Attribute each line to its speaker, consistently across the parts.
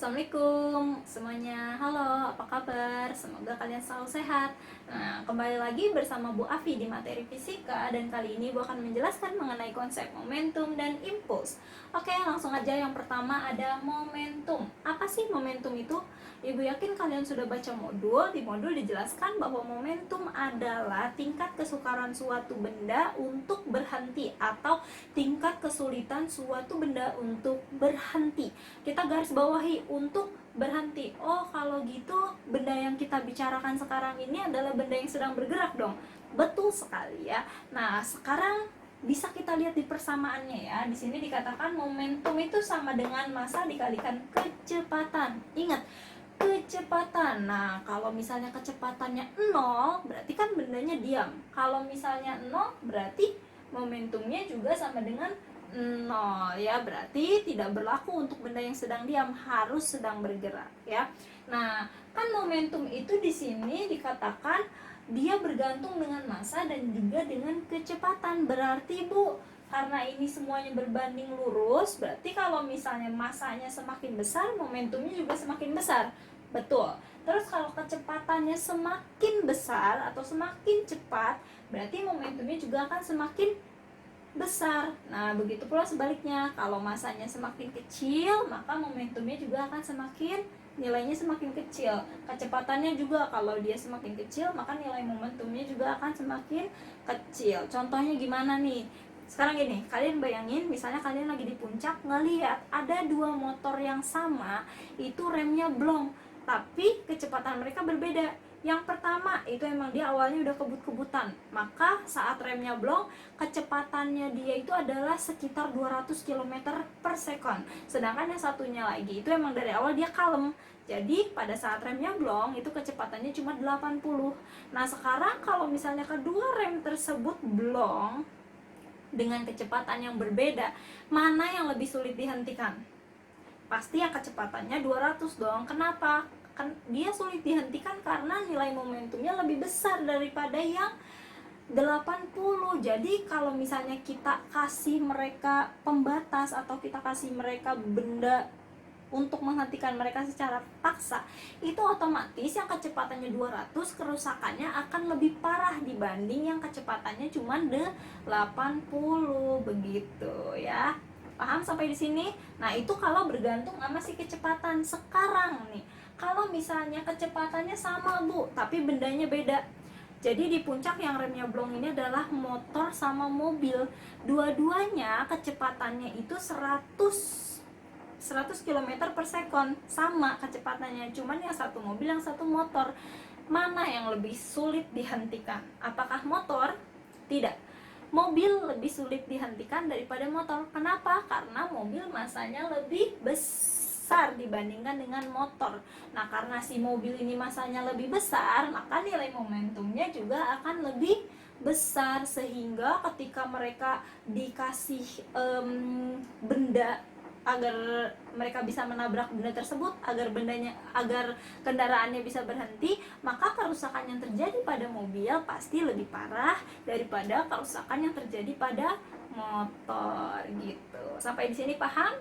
Speaker 1: Assalamualaikum semuanya, halo, apa kabar? Semoga kalian selalu sehat. Nah, kembali lagi bersama Bu Afi di materi fisika. Dan kali ini Bu akan menjelaskan mengenai konsep momentum dan impuls. Oke, langsung aja. Yang pertama ada momentum. Apa sih momentum itu? Ibu yakin kalian sudah baca modul. Di modul dijelaskan bahwa momentum adalah tingkat kesukaran suatu benda untuk berhenti, atau tingkat kesulitan suatu benda untuk berhenti. Kita garis bawahi untuk berhenti. Oh, kalau gitu benda yang kita bicarakan sekarang ini adalah benda yang sedang bergerak dong. Betul sekali ya. Nah, sekarang bisa kita lihat di persamaannya ya. Di sini dikatakan momentum itu sama dengan massa dikalikan kecepatan. Ingat, kecepatan. Nah, kalau misalnya kecepatannya 0, berarti kan bendanya diam. Kalau misalnya 0, berarti momentumnya juga sama dengan 0 ya, berarti tidak berlaku untuk benda yang sedang diam, harus sedang bergerak ya. Nah, kan momentum itu di sini dikatakan dia bergantung dengan massa dan juga dengan kecepatan. Berarti Bu, karena ini semuanya berbanding lurus, berarti kalau misalnya massanya semakin besar, momentumnya juga semakin besar. Betul. Terus kalau kecepatannya semakin besar atau semakin cepat, berarti momentumnya juga akan semakin besar. Nah, begitu pula sebaliknya. Kalau massanya semakin kecil, maka momentumnya juga akan nilainya semakin kecil. Kecepatannya juga kalau dia semakin kecil, maka nilai momentumnya juga akan semakin kecil. Contohnya gimana nih? Sekarang gini, kalian bayangin misalnya kalian lagi di puncak, ngelihat ada dua motor yang sama, itu remnya blong, tapi kecepatan mereka berbeda. Yang pertama itu emang dia awalnya udah kebut-kebutan, maka saat remnya blong, kecepatannya dia itu adalah sekitar 200 km per second. Sedangkan yang satunya lagi itu emang dari awal dia kalem, jadi pada saat remnya blong itu kecepatannya cuma 80. Nah, sekarang kalau misalnya kedua rem tersebut blong dengan kecepatan yang berbeda, mana yang lebih sulit dihentikan? Pasti yang kecepatannya 200 dong. Kenapa? Kan dia sulit dihentikan karena nilai momentumnya lebih besar daripada yang 80. Jadi kalau misalnya kita kasih mereka pembatas atau kita kasih mereka benda untuk menghentikan mereka secara paksa, itu otomatis yang kecepatannya 200 kerusakannya akan lebih parah dibanding yang kecepatannya cuma 80. Begitu ya. Paham sampai di sini? Nah, itu kalau bergantung sama si kecepatan. Sekarang nih, kalau misalnya kecepatannya sama Bu, tapi bendanya beda. Jadi di puncak yang remnya blong ini adalah motor sama mobil. Dua-duanya kecepatannya itu 100 km per second, sama kecepatannya, cuman yang satu mobil, yang satu motor. Mana yang lebih sulit dihentikan? Apakah motor? Tidak. Mobil lebih sulit dihentikan daripada motor. Kenapa? Karena mobil massanya lebih besar dibandingkan dengan motor. Nah, karena si mobil ini massanya lebih besar, maka nilai momentumnya juga akan lebih besar, sehingga ketika mereka dikasih benda agar mereka bisa menabrak benda tersebut, agar kendaraannya bisa berhenti, maka kerusakan yang terjadi pada mobil pasti lebih parah daripada kerusakan yang terjadi pada motor gitu. Sampai di sini paham?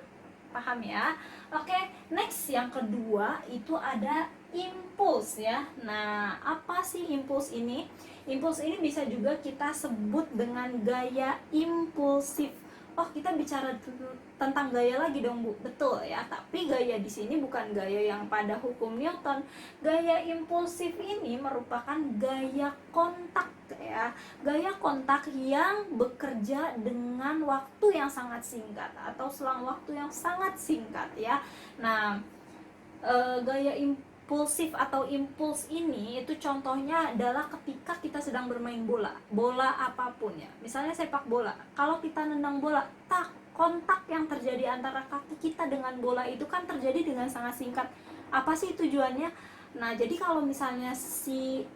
Speaker 1: Paham ya? Oke, next yang kedua itu ada impuls ya. Nah, apa sih impuls ini? Impuls ini bisa juga kita sebut dengan gaya impulsif. Oh, kita bicara tentang gaya lagi dong Bu. Betul ya, tapi gaya di sini bukan gaya yang pada hukum Newton. Gaya impulsif ini merupakan gaya kontak ya. Gaya kontak yang bekerja dengan waktu yang sangat singkat atau selang waktu yang sangat singkat ya. Nah, gaya impulsif atau impuls ini itu contohnya adalah ketika kita sedang bermain bola apapun ya, misalnya sepak bola. Kalau kita nendang bola, kontak yang terjadi antara kaki kita dengan bola itu kan terjadi dengan sangat singkat. Apa sih tujuannya? Nah, jadi kalau misalnya si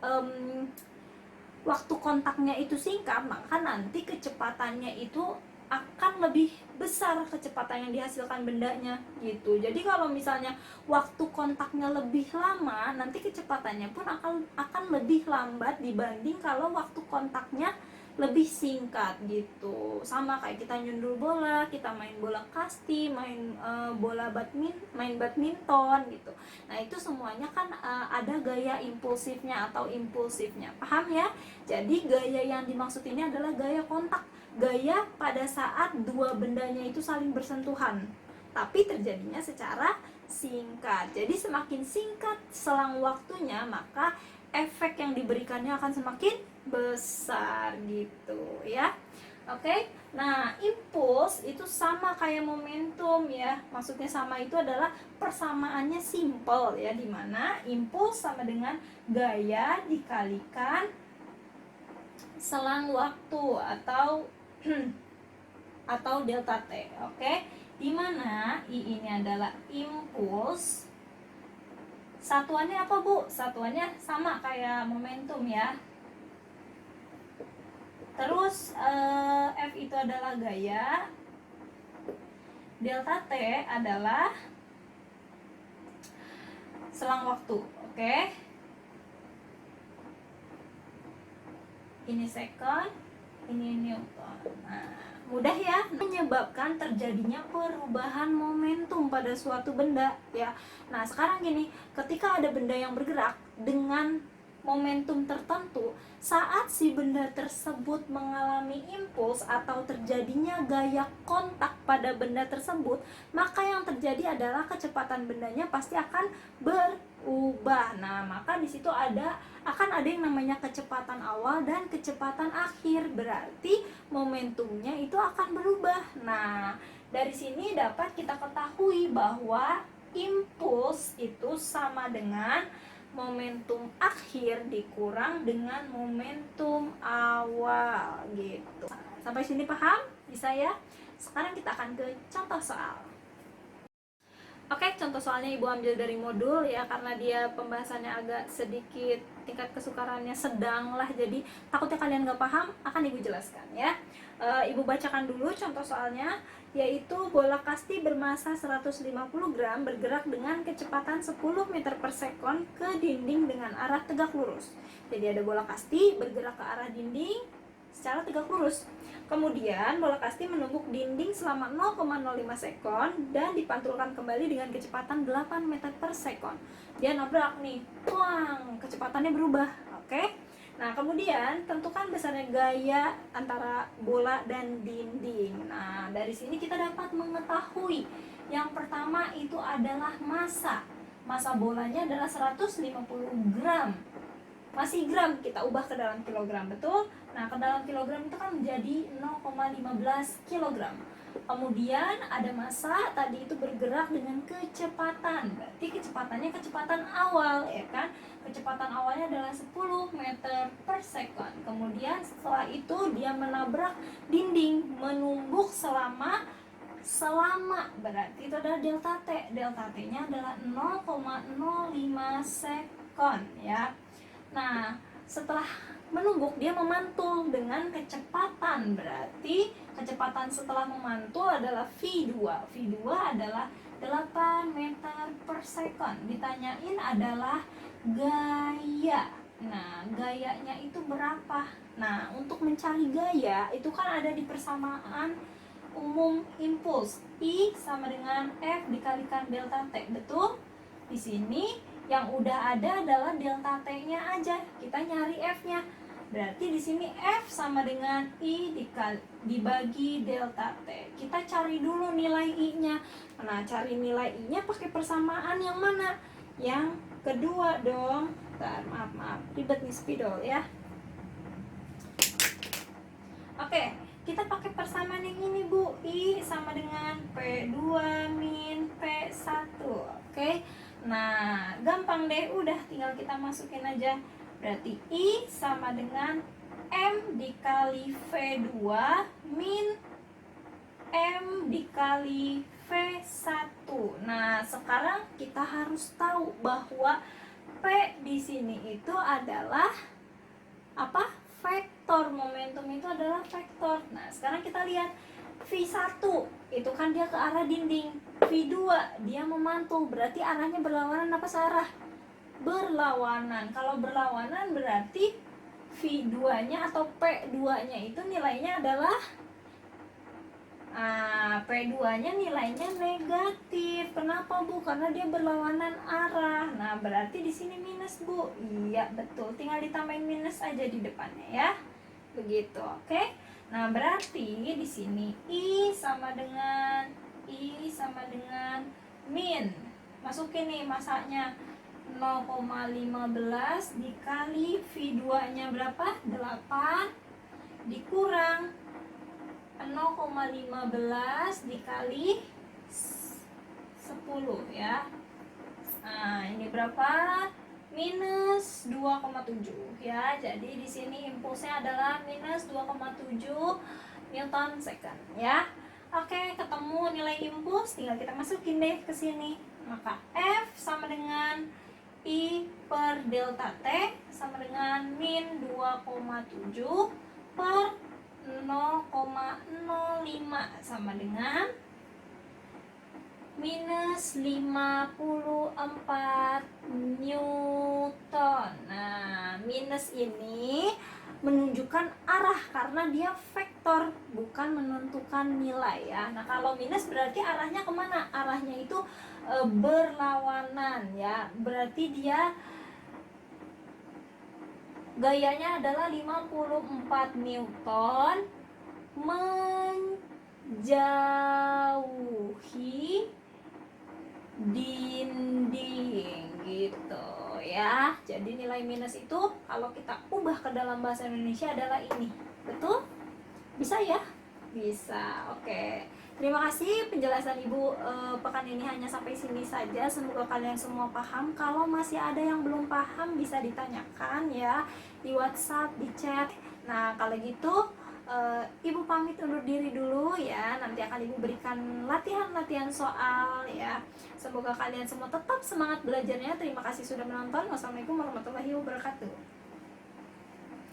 Speaker 1: waktu kontaknya itu singkat, maka nanti kecepatannya itu akan lebih besar, kecepatan yang dihasilkan bendanya gitu. Jadi kalau misalnya waktu kontaknya lebih lama, nanti kecepatannya pun akan lebih lambat dibanding kalau waktu kontaknya lebih singkat gitu. Sama kayak kita nyundul bola, kita main bola kasti, main main badminton gitu. Nah itu semuanya kan ada gaya impulsifnya atau impulsifnya, paham ya? Jadi gaya yang dimaksud ini adalah gaya kontak, gaya pada saat dua bendanya itu saling bersentuhan tapi terjadinya secara singkat. Jadi semakin singkat selang waktunya, maka efek yang diberikannya akan semakin besar gitu ya. Oke. Nah, impuls itu sama kayak momentum ya. Maksudnya sama itu adalah persamaannya simple ya, dimana impuls sama dengan gaya dikalikan selang waktu atau atau delta T. Oke. Di mana I ini adalah impuls. Satuannya apa, Bu? Satuannya sama kayak momentum ya. Terus F itu adalah gaya. Delta T adalah selang waktu. Oke. Ini second, ini Newton. Nah, mudah ya, menyebabkan terjadinya perubahan momentum pada suatu benda ya. Nah sekarang gini, ketika ada benda yang bergerak dengan momentum tertentu, saat si benda tersebut mengalami impuls atau terjadinya gaya kontak pada benda tersebut, maka yang terjadi adalah kecepatan bendanya pasti akan berubah. Nah maka di situ akan ada yang namanya kecepatan awal dan kecepatan akhir, berarti momentumnya itu akan berubah. Nah, dari sini dapat kita ketahui bahwa impuls itu sama dengan momentum akhir dikurang dengan momentum awal gitu. Sampai sini paham? Bisa ya? Sekarang kita akan ke contoh soal. Oke, contoh soalnya Ibu ambil dari modul ya, karena dia pembahasannya agak sedikit tingkat kesukarannya sedang lah, jadi takutnya kalian nggak paham, akan Ibu jelaskan ya. Ibu bacakan dulu contoh soalnya, yaitu bola kasti bermasa 150 gram bergerak dengan kecepatan 10 meter per sekon ke dinding dengan arah tegak lurus. Jadi ada bola kasti bergerak ke arah dinding secara tegak lurus. Kemudian bola kasti menumbuk dinding selama 0,05 sekon dan dipantulkan kembali dengan kecepatan 8 meter per sekon. Dia nabrak nih, tuang, kecepatannya berubah. Oke. Nah, kemudian tentukan besarnya gaya antara bola dan dinding. Nah, dari sini kita dapat mengetahui yang pertama itu adalah massa. Massa bolanya adalah 150 gram. Masih gram, kita ubah ke dalam kilogram, betul? Nah, ke dalam kilogram itu kan menjadi 0,15 kilogram. Kemudian ada massa, tadi itu bergerak dengan kecepatan. Berarti kecepatannya kecepatan awal, ya kan? Kecepatan awalnya adalah 10 meter per sekon. Kemudian setelah itu dia menabrak dinding, menumbuk selama berarti itu adalah delta T. Delta T-nya adalah 0,05 sekon, ya. Nah, setelah menumbuk dia memantul dengan kecepatan, berarti kecepatan setelah memantul adalah V2. V2 adalah 8 meter per sekon. Ditanyain adalah gaya. Nah, gayanya itu berapa? Nah, untuk mencari gaya itu kan ada di persamaan umum impuls. I sama dengan F dikalikan delta T, betul? Di sini yang udah ada adalah delta T-nya aja. Kita nyari F-nya. Berarti di sini F sama dengan I dibagi delta T. Kita cari dulu nilai I-nya. Nah, cari nilai I-nya pakai persamaan yang mana? Yang kedua dong. Bentar, maaf. Ribet nih spidol ya. Oke, kita pakai persamaan yang ini, Bu. I sama dengan P2 min P1. Oke. Nah, gampang deh, udah tinggal kita masukin aja. Berarti I sama dengan M dikali V2 min M dikali V1. Nah, sekarang kita harus tahu bahwa P di sini itu adalah apa? Vektor. Momentum itu adalah vektor. Nah, sekarang kita lihat V1 itu kan dia ke arah dinding, V2 dia memantul, berarti arahnya berlawanan apa searah? Berlawanan. Kalau berlawanan berarti V2-nya atau P2-nya itu nilainya adalah P2-nya nilainya negatif. Kenapa, Bu? Karena dia berlawanan arah. Nah, berarti di sini minus, Bu. Iya, betul. Tinggal ditambahin minus aja di depannya ya. Begitu, oke? Nah, berarti di sini I sama dengan min. Masukin nih masanya 0,15 dikali V2-nya berapa? 8 dikurang 0,15 dikali 10 ya. Nah, ini berapa? Minus 2,7 ya. Jadi di sini impulsnya adalah minus 2,7 Newton second ya. Oke, ketemu nilai impuls, tinggal kita masukin deh ke sini. Maka F sama dengan I per delta T sama dengan min 2,7 per 0,05 sama dengan minus 54 Newton. Nah, minus ini menunjukkan arah karena dia vektor, bukan menentukan nilai ya. Nah, kalau minus berarti arahnya kemana? Arahnya itu berlawanan ya. Berarti dia gayanya adalah 54 Newton menjauhi dinding gitu ya. Jadi nilai minus itu kalau kita ubah ke dalam bahasa Indonesia adalah ini. Betul? Bisa ya? Bisa. Oke. Terima kasih penjelasan Ibu pekan ini hanya sampai sini saja. Semoga kalian semua paham. Kalau masih ada yang belum paham bisa ditanyakan ya di WhatsApp, di chat. Nah, kalau gitu Ibu pamit undur diri dulu ya. Nanti akan Ibu berikan latihan-latihan soal ya. Semoga kalian semua tetap semangat belajarnya. Terima kasih sudah menonton. Wassalamualaikum warahmatullahi wabarakatuh.